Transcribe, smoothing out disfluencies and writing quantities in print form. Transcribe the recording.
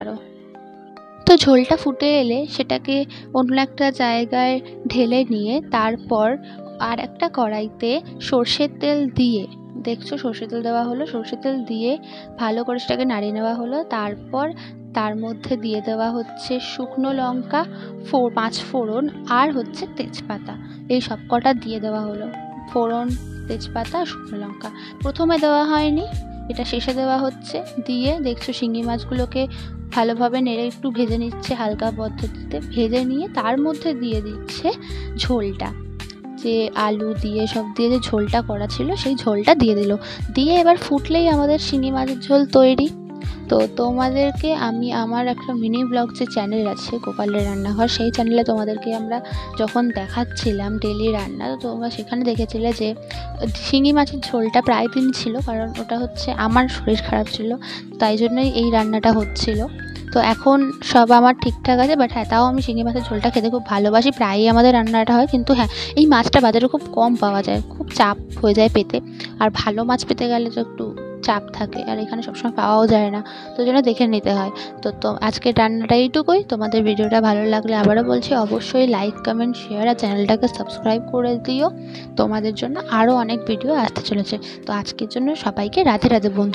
পারো। তো ঝোলটা ফুটে এলে সেটাকে অন্য একটা জায়গায় ঢেলে নিয়ে তারপর আর একটা কড়াইতে সর্ষের তেল দিয়ে, দেখছো সর্ষের তেল দেওয়া হলো, সর্ষের তেল দিয়ে ভালো করে সেটাকে নাড়িয়ে নেওয়া হলো। তারপর তার মধ্যে দিয়ে দেওয়া হচ্ছে শুকনো লঙ্কা, 5 ফোড়ন আর হচ্ছে তেজপাতা, এই সব কটা দিয়ে দেওয়া হলো। ফোড়ন, তেজপাতা, শুকনো লঙ্কা প্রথমে দেওয়া হয়নি, এটা শেষে দেওয়া হচ্ছে। দিয়ে দেখছো শিঙি মাছগুলোকে ভালোভাবে নেড়ে একটু ভেজে নিচ্ছে হালকা পদ্ধতিতে, ভেজে নিয়ে তার মধ্যে দিয়ে দিচ্ছে ঝোলটা, যে আলু দিয়ে সব দিয়ে যে ঝোলটা করা ছিল সেই ঝোলটা দিয়ে দিল। দিয়ে এবার ফুটলেই আমাদের শিঙি মাছের ঝোল তৈরি। তো তোমাদেরকে আমি আমার একটা মিনি ব্লগ যে চ্যানেল আছে গোপালের রান্নাঘর, সেই চ্যানেলে তোমাদেরকে আমরা যখন দেখাচ্ছিলাম ডেলি রান্না, তো তোমরা সেখানে দেখেছিলে যে শিঙি মাছের ঝোলটা প্রায় দিন ছিল, কারণ ওটা হচ্ছে আমার শরীর খারাপ ছিল, তাই জন্যই এই রান্নাটা হচ্ছিল। তো এখন সব আমার ঠিকঠাক আছে, বাট হ্যাঁ তাও আমি শিঙি মাছের ঝোলটা খেতে খুব ভালোবাসি, প্রায়ই আমাদের রান্নাটা হয়। কিন্তু হ্যাঁ, এই মাছটা বাজারে খুব কম পাওয়া যায়, খুব চাপ হয়ে যায় পেতে, আর ভালো মাছ পেতে গেলে তো একটু চাপ থাকে, আর এখানে সবসময় পাওয়াও যায় না, তো জন্য দেখে নিতে হয়। তো আজকের রান্নাটা এইটুকুই। তোমাদের ভিডিওটা ভালো লাগলে আবারও বলছি অবশ্যই লাইক, কমেন্ট, শেয়ার আর চ্যানেলটাকে সাবস্ক্রাইব করে দিও। তোমাদের জন্য আরও অনেক ভিডিও আসতে চলেছে। তো আজকের জন্য সবাইকে রাধে রাধে বন্ধু।